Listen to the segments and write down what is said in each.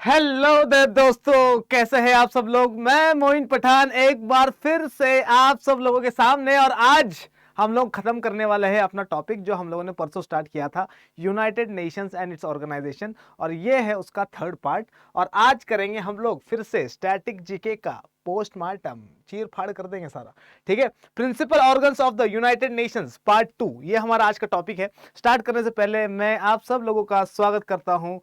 Hello देव दोस्तों, कैसे हैं आप सब लोग। मैं मोइन पठान एक बार फिर से आप सब लोगों के सामने। और आज हम लोग खत्म करने वाले हैं अपना टॉपिक जो हम लोगों ने परसों स्टार्ट किया था, United Nations and its organisation, और ये है उसका थर्ड पार्ट। और आज करेंगे हम लोग फिर से स्टैटिक जीके का पोस्टमार्टम, चीर फाड़ कर देंगे सारा। ठीक है, principal organs of the United Nations part 2, ये हमारा आज का टॉपिक है। स्टार्ट करने से पहले मैं आप सब लोगों का स्वागत करता हूं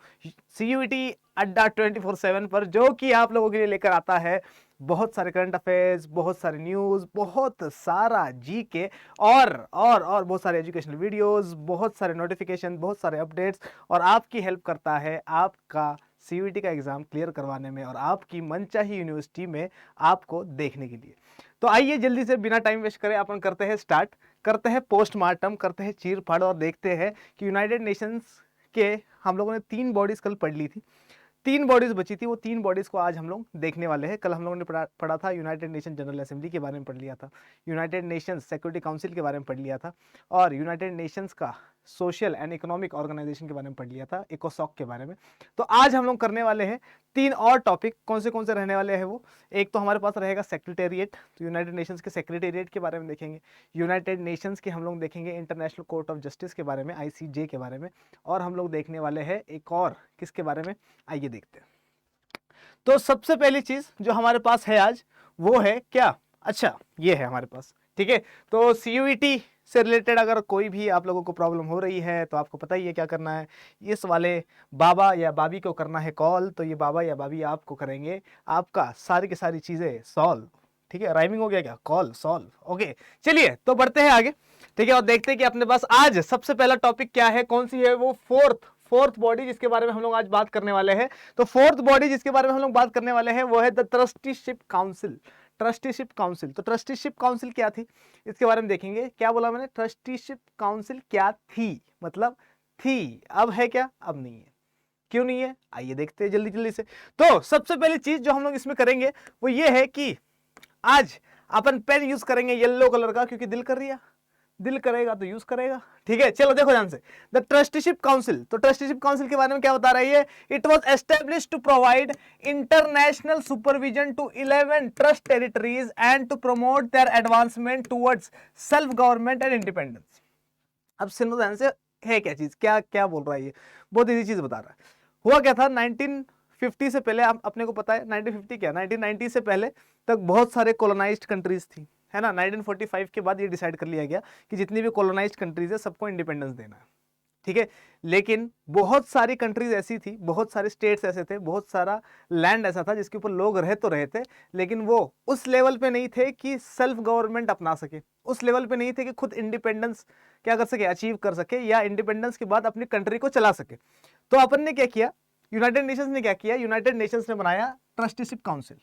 सीयूईटी अड्डा 24/7 पर, जो कि आप लोगों के लिए लेकर आता है बहुत सारे करंट अफेयर्स, बहुत सारे न्यूज़, बहुत सारा जीके और बहुत सारे एजुकेशनल वीडियोस, बहुत सारे नोटिफिकेशन, बहुत सारे अपडेट्स, और आपकी हेल्प करता है आपका सीयूईटी का एग्जाम क्लियर करवाने में और आपकी मनचाही यूनिवर्सिटी में आपको देखने के लिए। तो आइए जल्दी से बिना टाइम वेस्ट करें अपन करते हैं स्टार्ट, करते हैं पोस्टमार्टम, करते हैं चीर फाड़, और देखते हैं कि यूनाइटेड नेशंस के हम लोगों ने 3 बॉडीज कल पढ़ ली थी, 3 बॉडीज बची थी। वो 3 बॉडीज को आज हम लोग देखने वाले हैं। कल हम लोगों ने पढ़ा था यूनाइटेड नेशन जनरल असेंबली के बारे में, पढ़ लिया था यूनाइटेड नेशंस सिक्योरिटी काउंसिल के बारे में, पढ़ लिया था, और यूनाइटेड नेशंस का सोशल एंड इकोनॉमिक ऑर्गेनाइजेशन के बारे में पढ़ लिया था, इकोसॉक के बारे में। तो आज हम लोग करने वाले हैं 3 और टॉपिक। कौन से रहने वाले हैं वो? एक तो हमारे पास रहेगा सेक्रेटेरिएट, तो यूनाइटेड नेशंस के सेक्रेटेरिएट के बारे में देखेंगे। यूनाइटेड नेशंस के हम लोग देखेंगे इंटरनेशनल कोर्ट ऑफ जस्टिस के बारे में, ICJ के बारे में। और हम लोग देखने वाले हैं एक और किसके बारे में, आइए देखते हैं। तो सबसे पहली चीज जो हमारे पास है आज वो है क्या? अच्छा, ये है हमारे पास। ठीक है, तो सीयूईटी से रिलेटेड अगर कोई भी आप लोगों को प्रॉब्लम हो रही है तो आपको पता ही है क्या करना है। इस वाले बाबा या बाबी को करना है कॉल, तो ये बाबा या बाबी आपको करेंगे आपका सारी की सारी चीजें सॉल्व। ठीक है, राइमिंग हो गया क्या? Call solve. ओके, चलिए तो बढ़ते हैं आगे। ठीक है, और देखते हैं कि अपने पास आज सबसे पहला टॉपिक क्या है, कौन सी है वो फोर्थ बॉडी जिसके बारे में हम लोग आज बात करने वाले हैं। तो फोर्थ बॉडी जिसके बारे में हम लोग बात करने वाले हैं वो है the Trusteeship council. Trusteeship Council, तो ट्रस्टीशिप काउंसिल क्या थी इसके बारे में देखेंगे। क्या बोला मैंने? ट्रस्टीशिप काउंसिल क्या थी, मतलब थी, अब है क्या? अब नहीं है। क्यों नहीं है? आइए देखते हैं जल्दी जल्दी से। तो सबसे पहली चीज जो हम लोग इसमें करेंगे वो ये है कि आज अपन पेन यूज करेंगे येलो कलर का, क्योंकि दिल कर रहा, दिल करेगा तो यूज करेगा। ठीक है, चलो देखो ध्यान से। द ट्रस्टीशिप काउंसिल, तो ट्रस्टीशिप काउंसिल के बारे में क्या बता रही है? It was established to provide international supervision to 11 trust territories and to promote their advancement towards self government and independence. अब सुनो ध्यान से, है क्या चीज, क्या क्या बोल रहा है ये? बहुत इजी चीज बता रहा है। हुआ क्या था 1950 से पहले, अपने को पता है 1950 क्या, 1990 से पहले तक बहुत सारे कॉलोनाइज्ड कंट्रीज थी, है ना। 1945 के बाद ये डिसाइड कर लिया गया कि जितनी भी कॉलोनाइज्ड कंट्रीज है सबको इंडिपेंडेंस देना है। ठीक है, लेकिन बहुत सारी कंट्रीज ऐसी थी, बहुत सारे स्टेट्स ऐसे थे, बहुत सारा लैंड ऐसा था जिसके ऊपर लोग रह तो रहे थे, लेकिन वो उस लेवल पे नहीं थे कि सेल्फ गवर्नमेंट अपना सके, उस लेवल पे नहीं थे कि खुद इंडिपेंडेंस क्या कर सके, अचीव कर सके, या इंडिपेंडेंस के बाद अपनी कंट्री को चला सके। तो अपन ने क्या किया, यूनाइटेड नेशंस ने क्या किया, यूनाइटेड नेशंस ने बनाया ट्रस्टीशिप काउंसिल।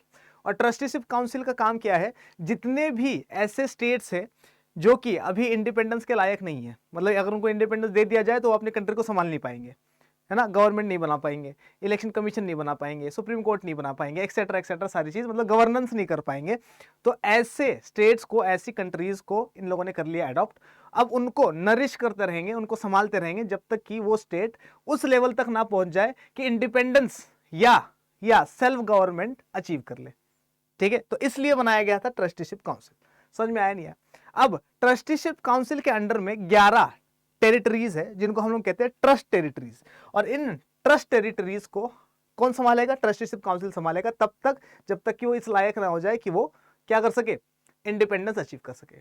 और ट्रस्टीशिप काउंसिल का काम क्या है? जितने भी ऐसे स्टेट्स हैं जो कि अभी इंडिपेंडेंस के लायक नहीं है, मतलब अगर उनको इंडिपेंडेंस दे दिया जाए तो वो अपनी कंट्री को संभाल नहीं पाएंगे, है ना, गवर्नमेंट नहीं बना पाएंगे, इलेक्शन कमीशन नहीं बना पाएंगे, सुप्रीम कोर्ट नहीं बना पाएंगे, एक्सेट्रा एक्सेट्रा सारी चीज, मतलब गवर्नेंस नहीं कर पाएंगे। तो ऐसे स्टेट्स को, ऐसी कंट्रीज को इन लोगों ने कर लिया अडॉप्ट। अब उनको नरिश करते रहेंगे, उनको संभालते रहेंगे जब तक कि वो स्टेट उस लेवल तक ना पहुंच जाए कि इंडिपेंडेंस या सेल्फ गवर्नमेंट अचीव कर ले। ठीक है, तो इसलिए बनाया गया था ट्रस्टीशिप काउंसिल। समझ में आया नहीं आया? अब ट्रस्टीशिप काउंसिल के अंडर में 11 टेरिटरीज है जिनको हम लोग कहते हैं ट्रस्ट टेरिटरीज। और इन ट्रस्ट टेरिटरीज को कौन संभालेगा? ट्रस्टीशिप काउंसिल संभालेगा, तब तक जब तक कि वो इस लायक ना हो जाए कि वो क्या कर सके, इंडिपेंडेंस अचीव कर सके।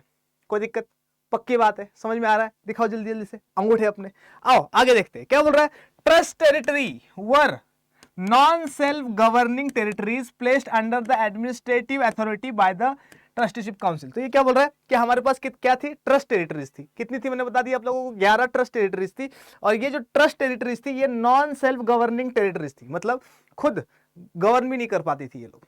कोई दिक्कत? पक्की बात है, समझ में आ रहा है? दिखाओ जल्दी जल्दी से अंगूठे अपने। आओ आगे देखते हैं क्या बोल रहा है। Trust territory were non-self governing territories placed under the administrative authority by the trusteeship Council. तो ये क्या बोल रहा है कि हमारे पास क्या थी? ट्रस्ट टेरिटरीज थी। कितनी थी मैंने बता दिया आप लोगों को, 11 ट्रस्ट टेरिटरीज थी। और ये जो ट्रस्ट टेरिटरीज थी ये नॉन सेल्फ गवर्निंग टेरिटरीज थी, मतलब खुद गवर्न भी नहीं कर पाती थी ये लोग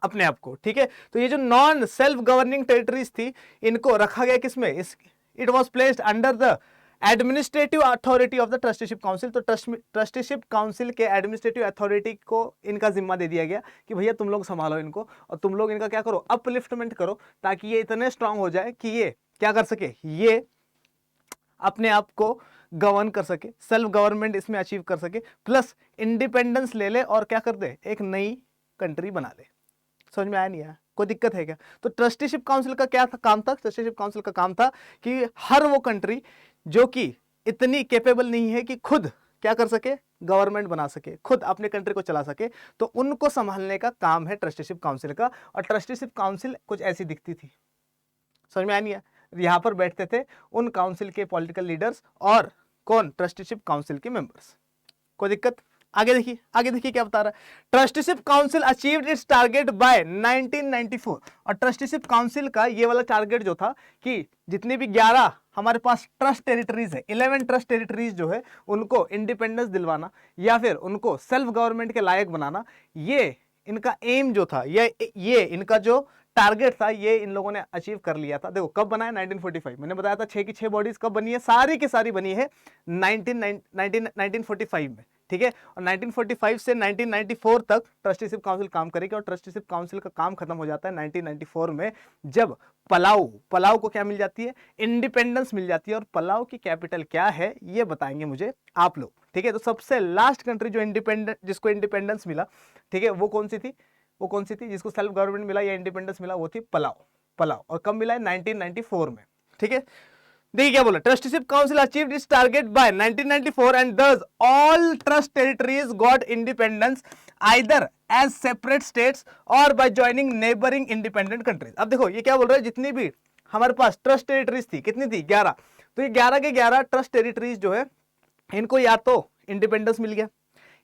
अपने आप को। ठीक है, तो ये जो नॉन सेल्फ गवर्निंग टेरिटरीज थी इनको रखा गया किसमें? It was placed under the administrative authority of the Trusteeship Council. तो ट्रस्टीशिप काउंसिल के एडमिनिस्ट्रेटिव अथॉरिटी को इनका जिम्मा दे दिया गया कि भैया तुम लोग संभालो इनको, और तुम लोग इनका क्या करो, अपलिफ्टमेंट करो, ताकि ये इतने स्ट्रांग हो जाए कि ये क्या कर सके, ये अपने आप को गवर्न कर सके, सेल्फ गवर्नमेंट इसमें अचीव कर सके, प्लस इंडिपेंडेंस ले ले और क्या कर दे, एक नई कंट्री बना ले। समझ में आया नहीं आया, कोई दिक्कत है क्या? तो ट्रस्टीशिप काउंसिल का क्या था काम था? ट्रस्टीशिप काउंसिल का काम था कि हर वो कंट्री जो कि इतनी कैपेबल नहीं है कि खुद क्या कर सके, गवर्नमेंट बना सके, खुद अपने कंट्री को चला सके, तो उनको संभालने का काम है ट्रस्टीशिप काउंसिल का। और ट्रस्टीशिप काउंसिल कुछ ऐसी दिखती थी, समझ में आया नहीं आया? यहां पर बैठते थे उन काउंसिल के पॉलिटिकल लीडर्स और कौन, ट्रस्टीशिप काउंसिल के मेंबर्स। कोई दिक्कत? आगे देखिए, आगे देखिए क्या बता रहा है। Trusteeship Council achieved its target by 1994। और ट्रस्टीशिप काउंसिल का ये वाला टारगेट जो था कि जितने भी 11 हमारे पास ट्रस्ट टेरिटरीज है, 11 ट्रस्ट टेरिटरीज जो है उनको इंडिपेंडेंस दिलवाना या फिर उनको सेल्फ गवर्नमेंट के लायक बनाना, ये इनका एम जो था, ये इनका जो टारगेट था, ये इन लोगों ने अचीव कर लिया था। देखो कब बना है, 1945। मैंने बताया था 6 की 6 बॉडीज कब बनी है, सारी की सारी बनी है 1945 में, ठीक है। और 1945 से 1994 तक ट्रस्टीशिप काउंसिल काम करेगी और ट्रस्टीशिप काउंसिल का काम खत्म हो जाता है 1994 में, जब पलाऊ को क्या मिल जाती है, इंडिपेंडेंस मिल जाती है। और पलाऊ की कैपिटल क्या है ये बताएंगे मुझे आप लोग, ठीक है। तो सबसे लास्ट कंट्री जो जिसको इंडिपेंडेंस मिला, ठीक है, वो कौन सी थी, जिसको सेल्फ गवर्नमेंट मिला या इंडिपेंडेंस मिला, वो थी पलाऊ। और कब मिला है, 1994 में, ठीक है। देखिए क्या बोला, Trusteeship Council achieved its target by 1994 and thus all trust territories got independence either as separate states or by joining neighboring independent countries। अब देखो ये क्या बोल रहा है, जितनी भी हमारे पास ट्रस्ट टेरिटरीज थी, कितनी थी, 11। तो ये 11 के 11 ट्रस्ट टेरिटरीज जो है, इनको या तो इंडिपेंडेंस मिल गया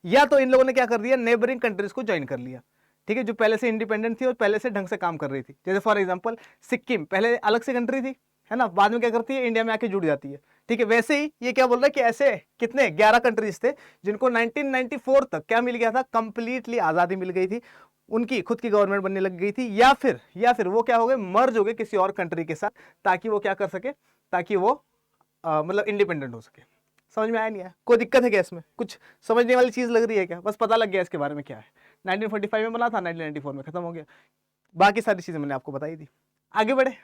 या तो इन लोगों ने क्या कर दिया, नेबरिंग कंट्रीज को ज्वाइन कर लिया, ठीक है, जो पहले से इंडिपेंडेंट थी और पहले से ढंग से काम कर रही थी। जैसे फॉर एग्जांपल सिक्किम पहले अलग से कंट्री थी, है ना, बाद में क्या करती है, इंडिया में आके जुड़ जाती है, ठीक है। वैसे ही ये क्या बोल रहा है कि ऐसे कितने 11 कंट्रीज थे जिनको 1994 तक क्या मिल गया था, कंप्लीटली आजादी मिल गई थी, उनकी खुद की गवर्नमेंट बनने लग गई थी, या फिर वो क्या हो गए, मर्ज हो गए किसी और कंट्री के साथ, ताकि वो क्या कर सके, ताकि वो मतलब इंडिपेंडेंट हो सके। समझ में आया नहीं आया, कोई दिक्कत है क्या इसमें, कुछ समझने वाली चीज लग रही है क्या, बस पता लग गया इसके बारे में क्या है। 1945 में बना था, 1994 में खत्म हो गया, बाकी सारी चीजें मैंने आपको बताई थी। आगे बढ़े,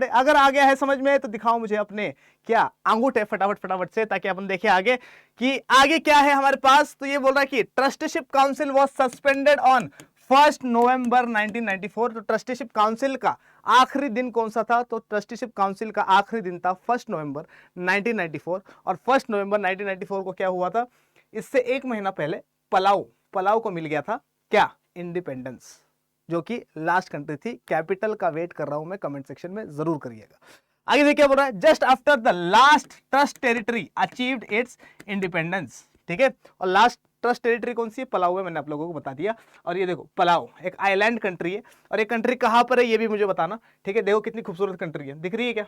अगर आ गया है समझ में तो दिखाओ मुझे अपने क्या अंगूठे फटाफट से, ताकि अपन देखें आगे कि आगे क्या है हमारे पास। तो ये बोल रहा है कि trusteeship council was suspended on 1 नवंबर 1994। तो ट्रस्टीशिप काउंसिल का आखिरी दिन कौन सा था, तो ट्रस्टीशिप काउंसिल का आखिरी दिन था 1 नवंबर 1994। और 1 नवंबर 1994 को क्या हुआ था, इससे एक महीना पहले पलाऊ को मिल गया था क्या, इंडिपेंडेंस, जो कि लास्ट कंट्री थी। कैपिटल का वेट कर रहा हूं मैं, कमेंट सेक्शन में जरूर करिएगा। आगे देखिए क्या बोल रहा है, just after the last trust territory achieved it's independence, ठीक है। और लास्ट ट्रस्ट टेरिटरी कौन सी है, पलाऊ है, मैंने आप लोगों को बता दिया। और ये देखो पलाऊ एक आइलैंड कंट्री है, और ये कंट्री कहां पर है ये भी मुझे बताना, ठीक है। देखो कितनी खूबसूरत कंट्री है, दिख रही है क्या,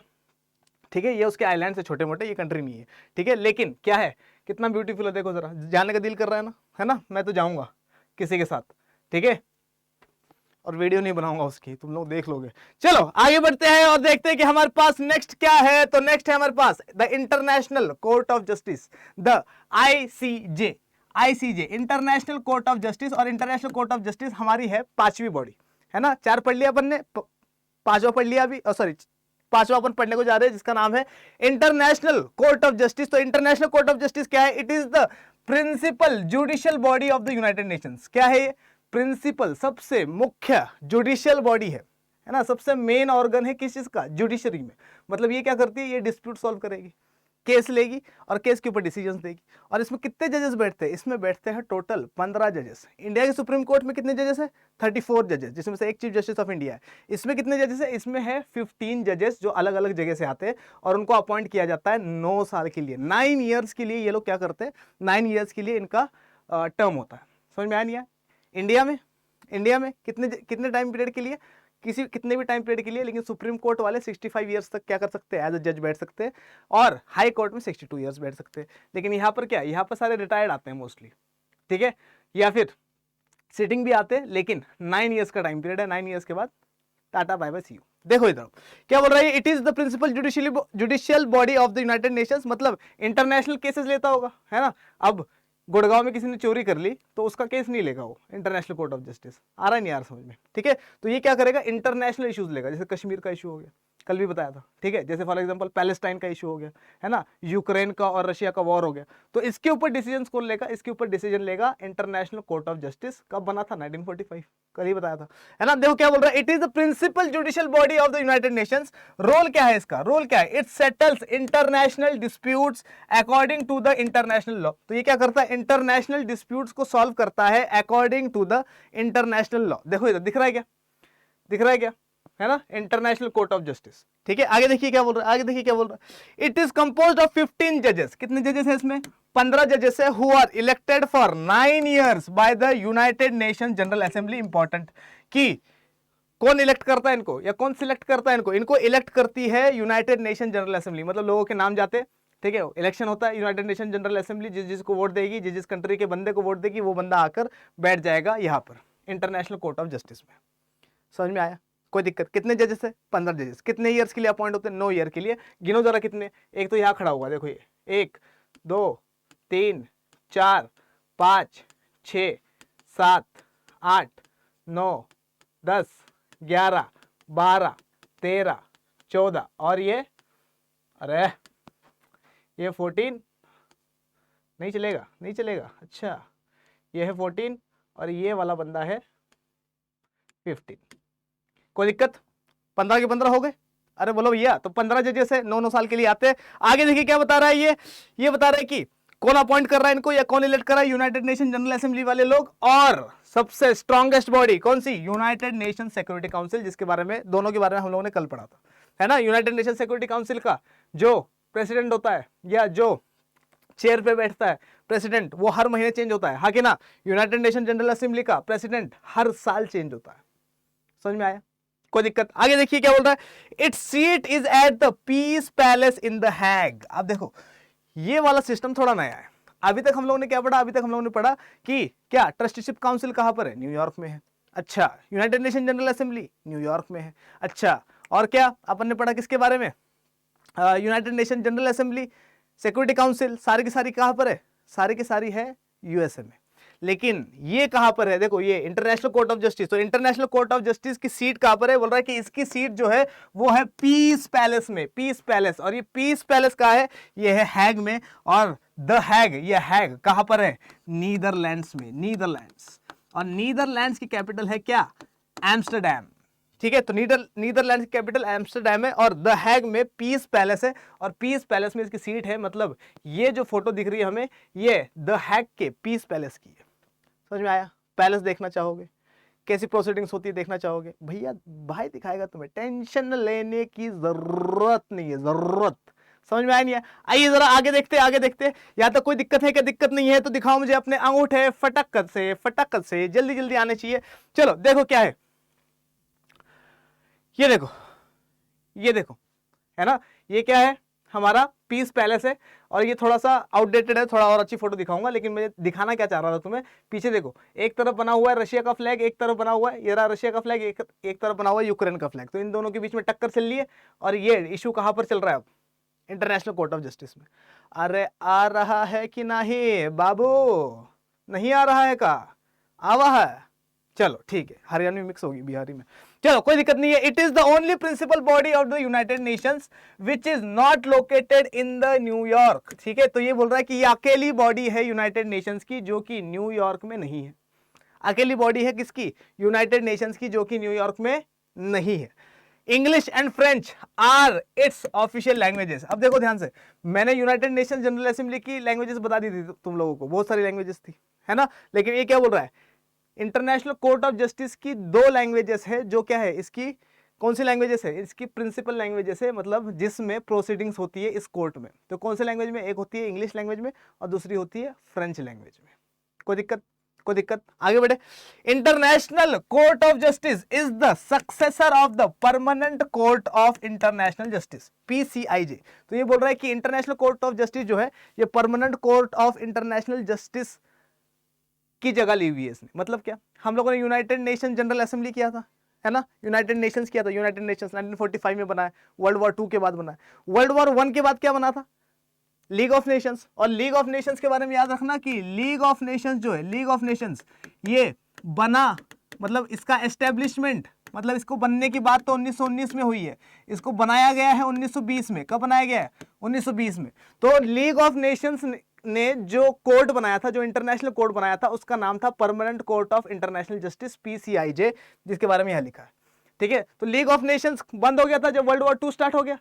ठीक है। ये उसके आइलैंड से छोटे मोटे, ये कंट्री नहीं है, ठीक है, लेकिन क्या है, कितना ब्यूटीफुल है, देखो जरा, जाने का दिल कर रहा है ना, मैं तो जाऊंगा किसी के साथ, ठीक है, और वीडियो नहीं बनाऊंगा उसकी, तुम लोग देख लोगे। चलो आगे बढ़ते हैं और देखते हैं कि हमारे पास नेक्स्ट क्या है। तो नेक्स्ट है हमारे पास the international court of justice, the ICJ, international court of justice. और इंटरनेशनल कोर्ट ऑफ जस्टिस हमारी है 5वीं बॉडी, है ना, 4 पढ़ लिया अपन ने, 5वां पढ़ लिया अभी, सॉरी 5वां अपन पढ़ने को जा रहे हैं, जिसका नाम है इंटरनेशनल कोर्ट ऑफ जस्टिस। तो इंटरनेशनल कोर्ट ऑफ जस्टिस क्या है, it is the principal judicial body of the United Nations. क्या है ये, प्रिंसिपल, सबसे मुख्य जुडिशियल बॉडी है ना, सबसे मेन ऑर्गन है किस चीज का, जुडिशरी में। मतलब ये क्या करती है, ये डिस्प्यूट सॉल्व करेगी, केस लेगी और केस के ऊपर डिसीजन देगी। और इसमें कितने जजेस बैठते हैं, इसमें बैठते हैं टोटल 15 जजेस। इंडिया के सुप्रीम कोर्ट में कितने जजेस हैं, 34 जजेस, जिसमें से एक चीफ जस्टिस ऑफ इंडिया है। इसमें कितने जजेस है, इसमें है 15 जजेस जो अलग अलग जगह से आते हैं, और उनको अपॉइंट किया जाता है 9 साल के लिए, 9 ईयर्स के लिए। ये लोग क्या करते हैं, 9 ईयर्स के लिए इनका टर्म होता है। समझ में आया नहीं आया? इंडिया में कितने टाइम पीरियड के लिए, कितने भी टाइम पीरियड के लिए, लेकिन सुप्रीम कोर्ट वाले 65 ईयर्स तक क्या कर सकते हैं, एज अ जज बैठ सकते हैं, और हाई कोर्ट में 62 ईयर्स बैठ सकते हैं। लेकिन यहाँ पर क्या, यहाँ पर सारे रिटायर्ड आते हैं मोस्टली, ठीक है, या फिर सिटिंग भी आते हैं, लेकिन 9 ईयर्स का टाइम पीरियड है, 9 ईयर्स के बाद tata bye bye see you. देखो इधर क्या बोल रहा है, it is the principal judicial body of the United Nations, मतलब इंटरनेशनल केसेस लेता होगा, है ना। अब गुड़गांव में किसी ने चोरी कर ली तो उसका केस नहीं लेगा वो, इंटरनेशनल कोर्ट ऑफ जस्टिस। आ रहा है नहीं यार समझ में, ठीक है। तो ये क्या करेगा, इंटरनेशनल इश्यूज लेगा, जैसे कश्मीर का इशू हो गया, कल भी बताया था, ठीक है। जैसे फॉर एग्जांपल पैलेस्टाइन का इशू हो गया, है ना, यूक्रेन का और रशिया का वॉर हो गया, तो इसके ऊपर डिसीजन कौन लेगा? इसके ऊपर डिसीजन लेगा इंटरनेशनल कोर्ट ऑफ जस्टिस। कब बना था? 1945, कल ही बताया था, है ना। देखो क्या बोल रहा है, it is the principal judicial body of the United Nations. Role क्या है इसका? रोल क्या है? It settles international disputes according to the international law. तो ये क्या करता है? इंटरनेशनल डिस्प्यूट्स को सॉल्व करता है according to the international law. देखो इधर दिख रहा है क्या? दिख रहा है क्या? है ना, इंटरनेशनल कोर्ट ऑफ जस्टिस, ठीक है। आगे देखिए क्या बोल रहा है, आगे देखिए क्या बोल रहा है। इट इज कंपोज्ड ऑफ 15 जजेस। कितने जजेस है इसमें? 15 जजेस है, who are elected for 9 years by the United Nation General Assembly. Important कि कौन इलेक्ट करता है इनको या कौन सिलेक्ट करता है इनको? इनको इलेक्ट करती है यूनाइटेड नेशन जनरल असेंबली, मतलब लोगों के नाम जाते, ठीक है। इलेक्शन होता है, यूनाइटेड नेशन जनरल असेंबली जिस जिसको वोट देगी, जिस जिस कंट्री के बंदे को वोट देगी, वो बंदा आकर बैठ जाएगा यहाँ पर इंटरनेशनल कोर्ट ऑफ जस्टिस में। समझ में आया? कोई दिक्कत? कितने जजेस है? 15 जजेस। कितने ईयर्स के लिए अपॉइंट होते हैं? 9 ईयर के लिए। गिनो जरा कितने। एक तो यहाँ खड़ा हुआ, देखो ये 1 2 3 4 5 6 7 8 9 10 11 12 13 14 और ये, अरे ये 14 नहीं चलेगा, नहीं चलेगा। अच्छा, ये है 14 और ये वाला बंदा है 15। कोई दिक्कत? 15 के 15 हो गए। अरे बोलो भैया, तो 15 जजेस है, 9 साल के लिए आते हैं। आगे देखिए क्या बता रहा है ये बता रहा है कि कौन अपॉइंट कर रहा है इनको या कौन इलेक्ट कर रहा है? यूनाइटेड नेशन जनरल असेंबली वाले लोग। और सबसे स्ट्रॉन्गेस्ट बॉडी कौन सी? यूनाइटेड नेशन सिक्योरिटी काउंसिल, जिसके बारे में, दोनों के बारे में हम लोगों ने कल पढ़ा था, है ना। यूनाइटेड नेशन सिक्योरिटी काउंसिल का जो प्रेसिडेंट होता है या जो चेयर पे बैठता है प्रेसिडेंट, वो हर महीने चेंज होता है, हाँ कि ना। यूनाइटेड नेशन जनरल असेंबली का प्रेसिडेंट हर साल चेंज होता है। समझ में आया? कोई दिक्कत? आगे देखिए क्या बोल रहा है। Its seat is at the Peace Palace in the Hague. अब देखो ये वाला सिस्टम थोड़ा नया है। अभी तक हम लोगों ने क्या पढ़ा? अभी तक हम लोगों ने पढ़ा कि क्या ट्रस्टीशिप काउंसिल कहां पर है? न्यूयॉर्क में है। अच्छा, United Nation General assembly New York में है। अच्छा, और क्या अपन ने पढ़ा किसके बारे में? United Nation General assembly, security council, सारी की सारी कहां पर है? सारी की सारी है यूएसए में। लेकिन ये कहां पर है? देखो ये इंटरनेशनल कोर्ट ऑफ जस्टिस। तो इंटरनेशनल कोर्ट ऑफ जस्टिस की सीट कहां पर है? बोल रहा है कि इसकी सीट जो है वो है पीस पैलेस में, पीस पैलेस। और ये पीस पैलेस कहां है? ये है हैग में। और द हैग, ये हैग कहां पर है? नीदरलैंड्स में, नीदरलैंड्स। और नीदरलैंड्स की कैपिटल है क्या? एम्स्टरडैम, ठीक है। तो नीदरलैंड्स की कैपिटल एम्स्टरडैम है और द हैग में पीस पैलेस है और पीस पैलेस में इसकी सीट है। मतलब ये जो फोटो दिख रही है हमें, ये द हैग के पीस पैलेस की है। समझ में आया? पैलेस देखना चाहोगे, कैसी प्रोसीडिंग्स होती है देखना चाहोगे, भैया भाई दिखाएगा तुम्हें, टेंशन लेने की जरूरत नहीं है, जरूरत। समझ में आया नहीं है? आइए जरा आगे देखते, आगे देखते। या तो कोई दिक्कत है क्या? दिक्कत नहीं है तो दिखाओ मुझे अपने अंगूठे, फटाक से, फटाक से, जल्दी जल्दी आने चाहिए। चलो देखो क्या है, ये देखो, ये देखो, है ना। ये क्या है? हमारा पीस पैलेस है। और ये थोड़ा सा आउटडेटेड है, थोड़ा और अच्छी फोटो दिखाऊंगा, लेकिन मैं दिखाना क्या चाह रहा था तुम्हें, पीछे देखो, एक तरफ बना हुआ है रशिया का फ्लैग, एक तरफ बना हुआ है, ये रहा रशिया का फ्लैग, एक तरफ बना हुआ है यूक्रेन का फ्लैग। तो इन दोनों के बीच में टक्कर चल रही है। और ये इशू कहां पर चल रहा है अब? इंटरनेशनल कोर्ट ऑफ जस्टिस में। अरे आ रहा है कि नहीं बाबू? नहीं आ रहा है का? आवा है? चलो ठीक है, हरियाणवी मिक्स होगी बिहारी में, चलो कोई दिक्कत नहीं है। It is the only principal body of the United Nations which is not located in the New York, ठीक है। तो ये बोल रहा है कि ये अकेली बॉडी है यूनाइटेड नेशंस की जो कि न्यूयॉर्क में नहीं है। अकेली बॉडी है किसकी? यूनाइटेड नेशंस की, जो कि न्यूयॉर्क में नहीं है। English and French are its official languages. अब देखो ध्यान से, मैंने यूनाइटेड नेशन जनरल असेंबली की लैंग्वेजेस बता दी थी तुम लोगों को, बहुत सारी लैंग्वेजेस थी, है ना। लेकिन ये क्या बोल रहा है? इंटरनेशनल कोर्ट ऑफ जस्टिस की 2 लैंग्वेजेस है, जो क्या है इसकी, कौन सी लैंग्वेजेस है? इसकी प्रिंसिपल लैंग्वेजेस है, मतलब जिसमें प्रोसीडिंग्स होती है इस कोर्ट में। तो कौन सी लैंग्वेज में? एक होती है इंग्लिश लैंग्वेज में और दूसरी होती है फ्रेंच लैंग्वेज में। कोई दिक्कत? कोई दिक्कत? आगे बढ़े। International court of justice is the successor of the permanent court of international justice, PCIJ. तो ये बोल रहा है कि इंटरनेशनल कोर्ट ऑफ जस्टिस जो है ये permanent court of international justice की जगह ली हुई है इसने। मतलब क्या? हम लोगों ने यूनाइटेड नेशन जनरल असेंबली किया था, है ना, यूनाइटेड नेशंस किया था। यूनाइटेड नेशंस 1945 में बना है, वर्ल्ड वॉर 2 के बाद बना है। वर्ल्ड वॉर 1 के बाद क्या बना था? League of Nations. और लीग ऑफ नेशंस के बारे में याद रखना कि लीग ऑफ नेशंस जो है, लीग ऑफ नेशंस ये बना, मतलब इसका एस्टेब्लिशमेंट मतलब इसको बनने की बात तो 1919 में हुई है, इसको बनाया गया है 1920 में। कब बनाया गया है? 1920 में। तो लीग ऑफ नेशंस ने जो कोड बनाया था, जो इंटरनेशनल कोड बनाया था, उसका नाम था permanent court of international justice, PCIJ, जिसके बारे में यहां लिखा है। ठीक है, तो लीग ऑफ नेशंस बंद हो गया था जब वर्ल्ड वॉर 2 स्टार्ट हो गया,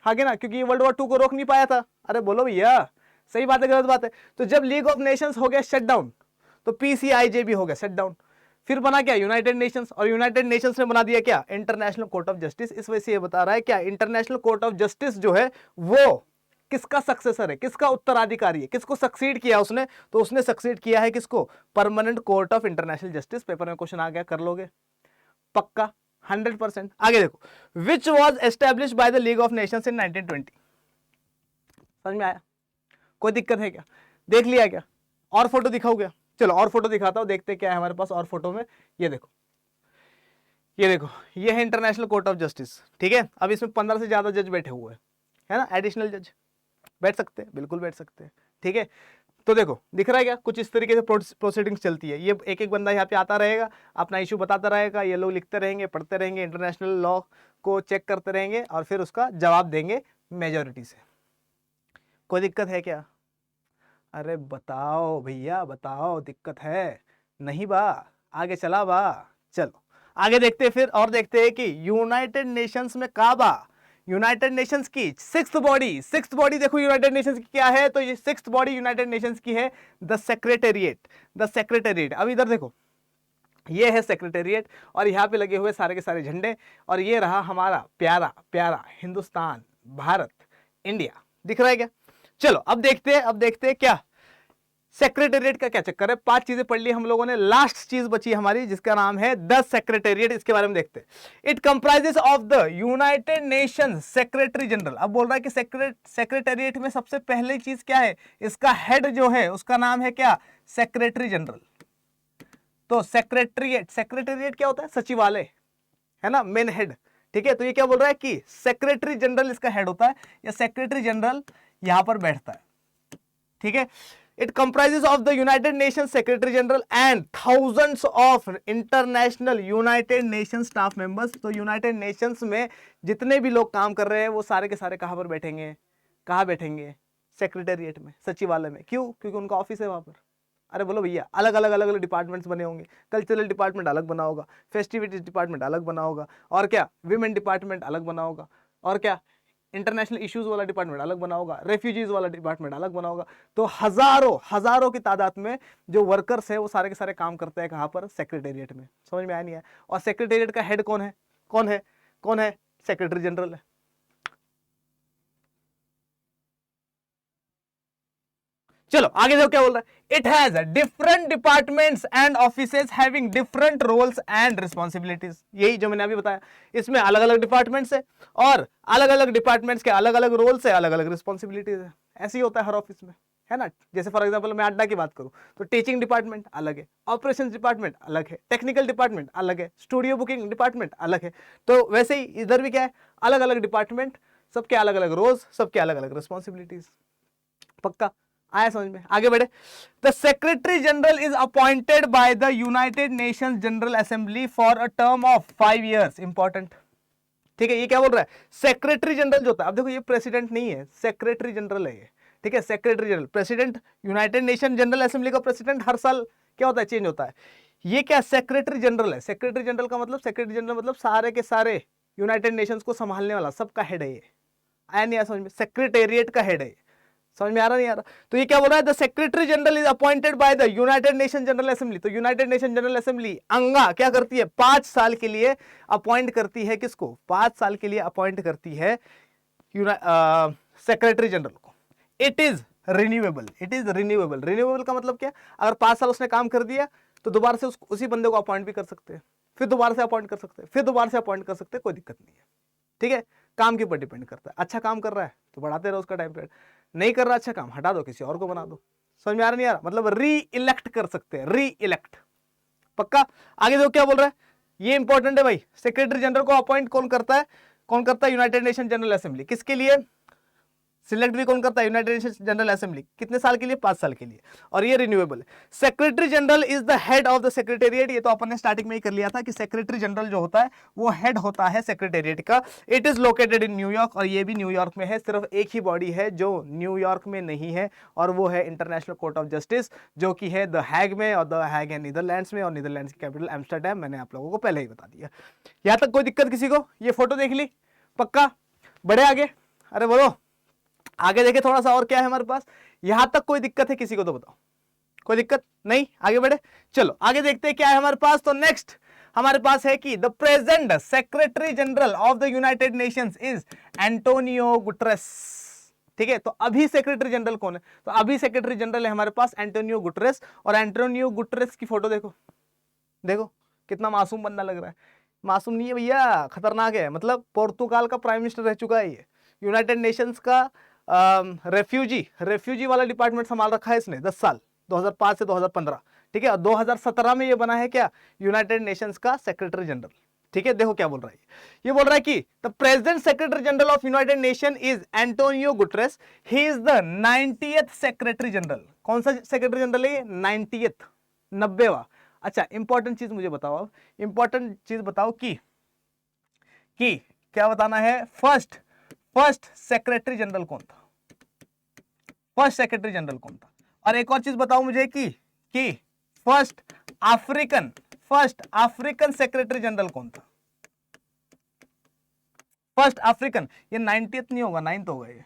आगे ना, क्योंकि वर्ल्ड वॉर 2 को रोक नहीं पाया था। अरे बोलो भैया, सही बात है गलत बात है? तो जब लीग ऑफ नेशंस हो गया शट डाउन, तो PCIJ भी हो गया शट डाउन। फिर बना क्या? यूनाइटेड नेशंस, और यूनाइटेड नेशंस ने बना दिया क्या? International court of justice. इस वजह से ये बता रहा है क्या, इंटरनेशनल कोर्ट ऑफ जस्टिस जो है वो किसका सक्सेसर है, किसका उत्तराधिकारी है, किसको सक्सीड किया उसने? तो उसने सक्सीड किया है किसको? Permanent court of international justice. Paper में क्वेश्चन आ गया, कर लोगे पक्का 100%। आगे देखो, which was establish by the League of Nations in 1920। समझ में आया? कोई दिक्कत है क्या? देख लिया क्या? और फोटो दिखाओ क्या? चलो और फोटो दिखाता हूं, देखते क्या है हमारे पास और फोटो में। ये देखो, ये देखो, ये है इंटरनेशनल कोर्ट ऑफ जस्टिस। ठीक है, अब इसमें 15 से ज्यादा जज बैठे हुए हैं, है ना, एडिशनल जज बैठ सकते हैं, बिल्कुल बैठ सकते हैं। ठीक है, तो देखो दिख रहा है क्या, कुछ इस तरीके से प्रोसीडिंग्स चलती है। ये एक एक बंदा यहाँ पे आता रहेगा, अपना इशू बताता रहेगा, ये लोग लिखते रहेंगे, पढ़ते रहेंगे, इंटरनेशनल लॉ को चेक करते रहेंगे और फिर उसका जवाब देंगे मेजोरिटी से। कोई दिक्कत है क्या? अरे बताओ भैया, बताओ, दिक्कत है? नहीं बा, आगे चला बा। चलो आगे देखते हैं फिर, और देखते हैं कि यूनाइटेड नेशंस में का बा, यूनाइटेड नेशंस की सिक्स्थ बॉडी देखो यूनाइटेड नेशंस की क्या है, तो ये सिक्स्थ बॉडी यूनाइटेड नेशंस की है द सेक्रेटेरिएट। अब इधर देखो, ये है सेक्रेटेरिएट और यहाँ पे लगे हुए सारे के सारे झंडे, और ये रहा हमारा प्यारा प्यारा हिंदुस्तान, भारत, इंडिया। दिख रहा है क्या? चलो अब देखते हैं क्या सेक्रेटेरिएट का क्या चक्कर है। 5 चीजें पढ़ ली हम लोगों ने, लास्ट चीज बची हमारी जिसका नाम है द सेक्रेटेरिएट। इसके बारे में देखते हैं। It comprises of the United Nations secretary general. अब बोल रहा है कि सेक्रेटेरिएट में सबसे पहली चीज क्या है, इसका हेड जो है उसका नाम है क्या? Secretary general. तो सेक्रेटेरिएट क्या होता है? सचिवालय, है ना, मेन हेड। ठीक है, तो ये क्या बोल रहा है कि सेक्रेटरी जनरल इसका हेड होता है, या सेक्रेटरी जनरल यहां पर बैठता है। ठीक है, it comprises of the United Nations secretary general and thousands of international United nation staff members. तो यूनाइटेड नेशंस में जितने भी लोग काम कर रहे हैं वो सारे के सारे कहां पर बैठेंगे? कहां बैठेंगे? सेक्रेटेरिएट में, सचिवालय में। क्यों? क्योंकि उनका ऑफिस है वहां पर। अरे बोलो भैया, अलग अलग डिपार्टमेंट्स बने होंगे, कल्चरल डिपार्टमेंट अलग बना होगा, फेस्टिविटीज डिपार्टमेंट अलग बना होगा, और क्या विमेन डिपार्टमेंट अलग बना होगा, और क्या इंटरनेशनल इश्यूज वाला डिपार्टमेंट अलग बना होगा, रेफ्यूजीज वाला डिपार्टमेंट अलग बना होगा। तो हजारों की तादाद में जो वर्कर्स है वो सारे के सारे काम करते हैं कहां पर? सेक्रेटेरिएट में। समझ में आया नहीं है? और सेक्रेटेरिएट का हेड कौन है? कौन है? सेक्रेटरी जनरल है। चलो आगे देखो क्या बोल रहा है। It has different departments and offices having different roles and responsibilities. यही जो मैंने अभी बताया, इसमें अलग अलग डिपार्टमेंट्स है और अलग अलग डिपार्टमेंट्स के अलग अलग रोल्स है, अलग अलग रिस्पॉन्सिबिलिटीज है। ऐसे ही होता है हर ऑफिस में, है ना। जैसे फॉर एग्जांपल मैं अड्डा की बात करूं तो टीचिंग डिपार्टमेंट अलग है, ऑपरेशंस डिपार्टमेंट अलग है, टेक्निकल डिपार्टमेंट अलग है, स्टूडियो बुकिंग डिपार्टमेंट अलग है। तो वैसे ही इधर भी क्या है, अलग अलग डिपार्टमेंट, सबके अलग अलग रोल्स, सबके अलग अलग रिस्पॉन्सिबिलिटीज। पक्का आया समझ में? आगे बढ़े। The Secretary general is appointed by the United Nations general assembly for a term of 5 years। Important. ठीक है, ये क्या बोल रहा है? सेक्रेटरी जनरल जो होता है, अब देखो ये प्रेसिडेंट नहीं है, सेक्रेटरी जनरल है ये। ठीक है, secretary general, president, United Nation General assembly का प्रेसिडेंट हर साल क्या होता है? चेंज होता है। ये क्या सेक्रेटरी जनरल है? सेक्रेटरी जनरल का मतलब, सेक्रेटरी जनरल मतलब सारे के सारे यूनाइटेड नेशंस को संभालने वाला, सबका हेड है ये। आया नहीं आया समझ में? सेक्रेटेरिएट का हेड है। समझ में आ रहा नहीं आ रहा? तो ये क्या बोल रहा है? The Secretary general is appointed by the United Nation General assembly. तो यूनाइटेड नेशन जनरल असेंबली अंगा क्या करती है? 5 साल के लिए अपॉइंट करती है किसको? 5 साल के लिए अपॉइंट करती है सेक्रेटरी जनरल को। It is renewable. रिन्यूएबल का मतलब क्या? अगर 5 साल उसने काम कर दिया तो दोबारा से उसी बंदे को अपॉइंट भी कर सकते हैं, फिर दोबारा से अपॉइंट कर सकते हैं, फिर दोबारा से अपॉइंट कर सकते हैं, कोई दिक्कत नहीं है। ठीक है, काम के ऊपर डिपेंड करता है। अच्छा काम कर रहा है तो बढ़ाते रहो उसका टाइम पीरियड, नहीं कर रहा अच्छा काम हटा दो, किसी और को बना दो। समझ में आ रहा नहीं आ रहा? मतलब री इलेक्ट कर सकते हैं, री इलेक्ट। पक्का? आगे देखो क्या बोल रहा है, ये इंपॉर्टेंट है भाई। सेक्रेटरी जनरल को अपॉइंट कौन करता है? United Nation General assembly. किसके लिए? सिलेक्ट भी कौन करता है? United Nations general assembly. कितने साल के लिए? 5 साल के लिए, और ये रिन्यूएबल है। Secretary general is the head of the secretariat, ये तो अपन ने स्टार्टिंग में ही कर लिया था कि सेक्रेटरी जनरल जो होता है वो हेड होता है सेक्रेटेरिएट का। It is located in New York, और ये भी न्यूयॉर्क में है। सिर्फ एक ही बॉडी है जो न्यूयॉर्क में नहीं है, और वो है इंटरनेशनल कोर्ट ऑफ जस्टिस, जो कि है द हैग में, और द हैग है नीदरलैंड्स में, और नीदरलैंड्स की कैपिटल एम्स्टर्डम। मैंने आप लोगों को पहले ही बता दिया। यहां तक कोई दिक्कत किसी को? ये फोटो देख ली? पक्का? बढ़े आगे? अरे बोलो, आगे देखे थोड़ा सा और क्या है हमारे पास। यहां तक कोई दिक्कत है किसी को तो बताओ। कोई दिक्कत नहीं? आगे बढ़े, चलो आगे देखते हैं क्या है हमारे पास। तो नेक्स्ट हमारे पास है कि the present secretary general of the United Nations is Antonio Guterres. ठीक है, तो अभी सेक्रेटरी जनरल कौन है? तो अभी सेक्रेटरी जनरल है हमारे पास एंटोनियो गुटरेस। और एंटोनियो गुटरेस की फोटो देखो, देखो कितना मासूम बंदा लग रहा है। मासूम नहीं है भैया, खतरनाक है। मतलब पोर्तुगाल का प्राइम मिनिस्टर रह चुका है ये। यूनाइटेड नेशंस का रेफ्यूजी वाला डिपार्टमेंट संभाल रखा है इसने 10 साल, 2005 से 2015। ठीक है, और 2017 में ये बना है क्या? यूनाइटेड नेशंस का सेक्रेटरी जनरल। ठीक है, देखो क्या बोल रहा है ये बोल रहा है कि the present secretary general of United nation is Antonio Guterres. He is the 90th secretary general. कौन सा सेक्रेटरी जनरल है ये? 90th, 90वां। अच्छा, इंपॉर्टेंट चीज मुझे बताओ, अब इंपॉर्टेंट चीज बताओ कि क्या बताना है? फर्स्ट सेक्रेटरी जनरल कौन था? फर्स्ट सेक्रेटरी जनरल कौन था? और एक और चीज बताओ मुझे कि फर्स्ट अफ्रीकन सेक्रेटरी जनरल कौन था? फर्स्ट अफ्रीकन, ये 90th नहीं होगा, 9th होगा ये,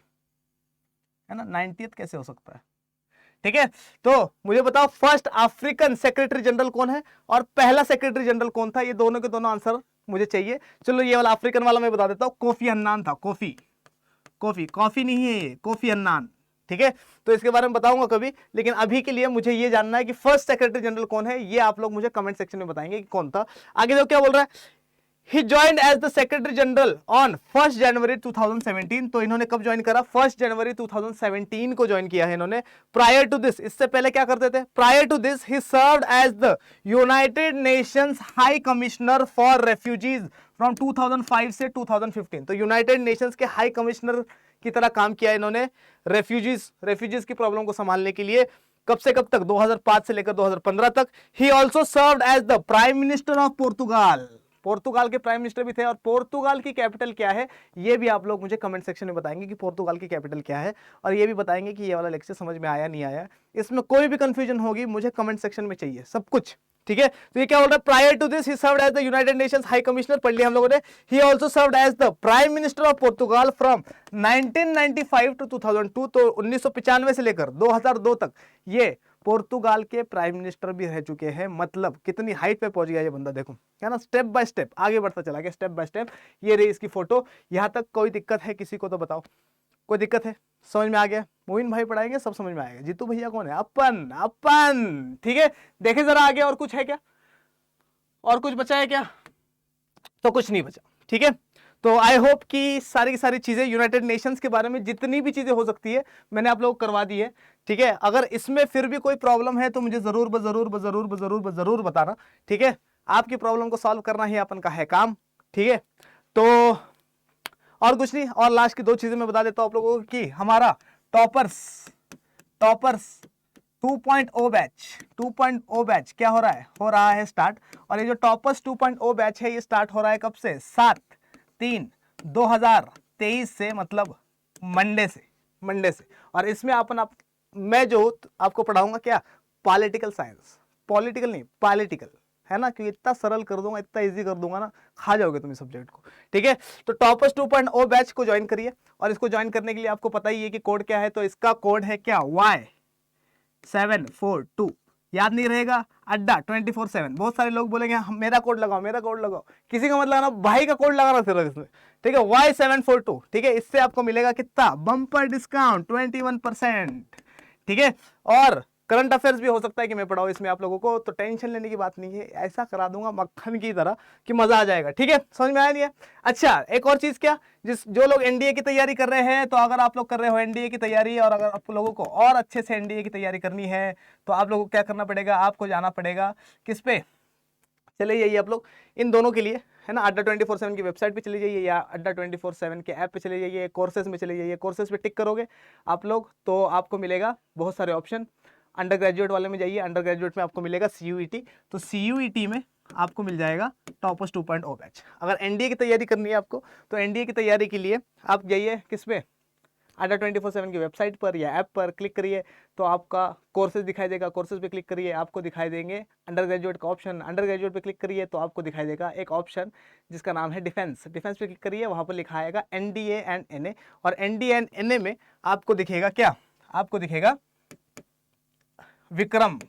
है ना? 90th कैसे हो सकता है? ठीक है, तो मुझे बताओ फर्स्ट अफ्रीकन सेक्रेटरी जनरल कौन है और पहला सेक्रेटरी जनरल कौन था? ये दोनों के दोनों आंसर मुझे चाहिए। चलो ये वाला अफ्रीकन वाला मैं बता देता हूं, कोफी अन्नान था। कॉफी नहीं है ये, कोफी अन्नान। ठीक है, तो इसके बारे में बताऊंगा कभी, लेकिन अभी के लिए मुझे ये जानना है कि फर्स्ट सेक्रेटरी जनरल कौन है। ये आप लोग मुझे कमेंट सेक्शन में बताएंगे कि कौन था। आगे देखो क्या बोल रहा है, he joined as the Secretary General on 1 January 2017। तो इन्होंने कब ज्वाइन करा? 1 जनवरी 2017 को ज्वाइन किया है इन्होंने। प्रायर टू दिस, इससे पहले क्या करते थे? Prior to this he served as the United Nations High Commissioner for Refugees from 2005 से 2015। तो यूनाइटेड नेशंस के हाई कमिश्नर की तरह काम किया इन्होंने रेफ्यूजीज की प्रॉब्लम को संभालने के लिए। कब से कब तक? 2005 से लेकर 2015 तक। He also served as the Prime Minister of Portugal. Portugal के प्राइम मिनिस्टर भी थे। और पोर्तुगाल की कैपिटल क्या है ये भी आप लोग मुझे कमेंट सेक्शन में बताएंगे कि पोर्तुगाल की कैपिटल क्या है, और ये भी बताएंगे कि ये वाला लेक्चर समझ में आया नहीं आया। इसमें कोई भी कंफ्यूजन होगी मुझे कमेंट सेक्शन में चाहिए सब कुछ। ठीक है, तो ये क्या बोल रहा है? Prior to this he served as the United Nations High Commissioner, पढ़ लिया हम लोगों ने। He also served as the Prime Minister of Portugal from 1995 to 2002। तो 1995 से लेकर 2002 तक ये पोर्तुगाल के प्राइम मिनिस्टर भी रह चुके हैं। मतलब कितनी हाइट पे पहुंच गया ये बंदा, देखो है ना, स्टेप बाय स्टेप आगे बढ़ता चला गया, स्टेप बाय स्टेप। ये रही इसकी फोटो। यहां तक कोई दिक्कत है किसी को तो बताओ, कोई दिक्कत है? समझ में आ गया? मोइन भाई पढ़ाएंगे, सब समझ में आएगा। जीतू भैया कौन है? अपन। ठीक है, देखे जरा आगे और कुछ है क्या? और कुछ बचा है क्या? तो कुछ नहीं बचा। ठीक है, तो आई होप कि सारी की सारी चीजें यूनाइटेड नेशंस के बारे में जितनी भी चीजें हो सकती है मैंने आप लोगों को करवा दी है। ठीक है, अगर इसमें फिर भी कोई प्रॉब्लम है तो मुझे जरूर बताना। ठीक है, आपकी प्रॉब्लम को सॉल्व करना ही अपन का है काम। ठीक है, तो और कुछ नहीं। और लास्ट की 2 चीजें मैं बता देता हूं आप लोगों को कि हमारा टॉपर्स 2.0 बैच क्या हो रहा है स्टार्ट। और ये जो टॉपर्स 2.0 बैच है ये स्टार्ट हो रहा है कब से? 7/3/2023 से, मतलब मंडे से। और इसमें मैं जो आपको पढ़ाऊंगा क्या? पॉलिटिकल साइंस, पॉलिटिकल नहीं पॉलिटिकल, है ना, क्योंकि इतना सरल कर दूंगा, इतना इजी कर दूंगा ना, खा जाओगे तुम इस सब्जेक्ट को। ठीक है, तो टॉपर्स 2.0 बैच को ज्वाइन करिए। और इसको ज्वाइन करने के लिए आपको पता ही है कि कोड क्या है। तो इसका कोड है क्या? Y742। याद नहीं रहेगा? अड्डा 24/7। बहुत सारे लोग बोलेंगे मेरा कोड लगाओ। किसी का मत लगाना, भाई का कोड लगाना सिर्फ इसमें। ठीक है, Y742। ठीक है, इससे आपको मिलेगा कितना? Bumper discount 21%। ठीक है, और करंट अफेयर्स भी हो सकता है कि मैं पढ़ाऊं इसमें आप लोगों को, तो टेंशन लेने की बात नहीं है। ऐसा करा दूंगा मक्खन की तरह कि मजा आ जाएगा। ठीक है, समझ में आया नहीं है? अच्छा, एक और चीज क्या, जो लोग एनडीए की तैयारी कर रहे हैं, तो अगर आप लोग कर रहे हो एनडीए की तैयारी और अगर आप लोगों को और अच्छे से एनडीए की तैयारी करनी है तो आप लोगों को क्या करना पड़ेगा? आपको जाना पड़ेगा किस पे? चले, यही आप लोग इन दोनों के लिए है ना, अड्डा 24/7 की वेबसाइट पे चले जाइए या अड्डा 24/7 के ऐप पे चले जाइए, कोर्सेज में चले जाइए, कोर्सेज पे टिक करोगे आप लोग तो आपको मिलेगा बहुत सारे ऑप्शन। अंडर ग्रेजुएट वाले में जाइए, अंडर ग्रेजुएट में आपको मिलेगा CUET, तो CUET में आपको मिल जाएगा टॉपर्स 2.0 बैच। अगर NDA की तैयारी करनी है आपको तो NDA की तैयारी के लिए आप जाइए किस पे, अड्डा 24/7 की वेबसाइट पर या ऐप पर क्लिक करिए तो आपका कोर्सेज दिखाई देगा, कोर्सेज पे क्लिक करिए आपको दिखाई देंगे अंडर ग्रेजुएट का ऑप्शन, अंडर ग्रेजुएट पे क्लिक करिए तो आपको दिखाई देगा एक ऑप्शन जिसका नाम है डिफेंस, डिफेंस पे क्लिक करिए, वहाँ पर लिखा आएगा NDA एंड NA, और NDA एंड NA में आपको दिखेगा क्या, आपको दिखेगा विक्रम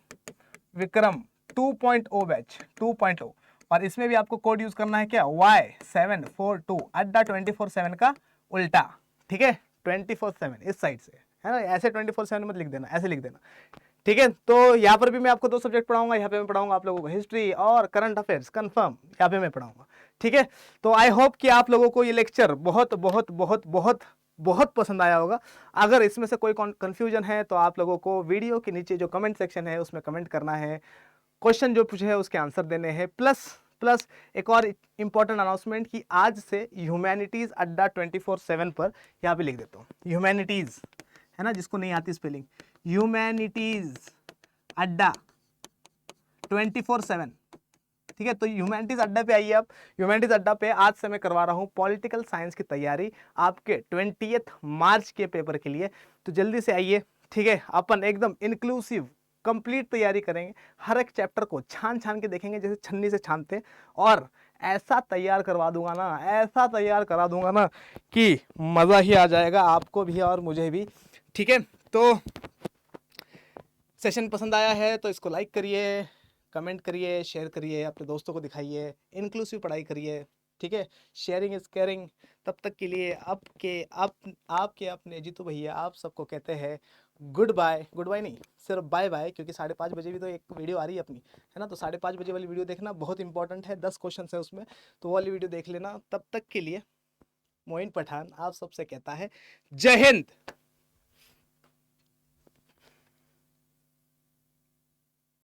2.0 बैच 2.0, और इसमें भी आपको कोड यूज करना है क्या, Y742, अड्डा 24/7 का उल्टा, ठीक है, 24/7 इस साइड से, है ना, ऐसे 24/7 मत लिख देना, ऐसे लिख देना, ठीक है। तो यहाँ पर भी मैं आपको 2 सब्जेक्ट पढ़ाऊंगा, यहाँ पे मैं पढ़ाऊंगा आप लोगों को हिस्ट्री और करंट अफेयर्स कंफर्म, यहाँ पे मैं पढ़ाऊंगा, ठीक है। तो आई होप कि आप लोगों को ये लेक्चर बहुत बहुत बहुत बहुत बहुत पसंद आया होगा। अगर इसमें से कोई कंफ्यूजन है तो आप लोगों को वीडियो के नीचे जो कमेंट सेक्शन है उसमें कमेंट करना है, क्वेश्चन जो पूछे है उसके आंसर देने हैं, प्लस एक और इंपॉर्टेंट अनाउंसमेंट कि आज से ह्यूमैनिटीज अड्डा 24/7 पर, यहाँ पे लिख देता हूँ ह्यूमैनिटीज, है ना, जिसको नहीं आती स्पेलिंग, ह्यूमैनिटीज अड्डा 24/7, ठीक है। तो ह्यूमैनिटीज अड्डा पे आइए आप, ह्यूमैनिटीज अड्डा पे आज से मैं करवा रहा हूँ पॉलिटिकल साइंस की तैयारी आपके 20 मार्च के पेपर के लिए, तो जल्दी से आइए, ठीक है। अपन एकदम इंक्लूसिव कंप्लीट तैयारी करेंगे, हर एक चैप्टर को छान छान के देखेंगे जैसे छन्नी से छानते हैं, और ऐसा तैयार करवा दूंगा ना, ऐसा तैयार करा दूंगा ना कि मज़ा ही आ जाएगा आपको भी और मुझे भी, ठीक है। तो सेशन पसंद आया है तो इसको लाइक करिए, कमेंट करिए, शेयर करिए, अपने दोस्तों को दिखाइए, इंक्लूसिव पढ़ाई करिए, ठीक है। Sharing is caring. तब तक के लिए आपके अपने जीतू भैया आप सबको कहते हैं गुड बाय, गुड बाय नहीं सिर्फ बाय बाय, क्योंकि 5:30 बजे भी तो एक वीडियो आ रही है अपनी, है ना, तो 5:30 बजे वाली वीडियो देखना, बहुत इंपॉर्टेंट है, 10 क्वेश्चन है उसमें, तो वो वाली वीडियो देख लेना। तब तक के लिए मोइन पठान आप सबसे कहता है जय हिंद।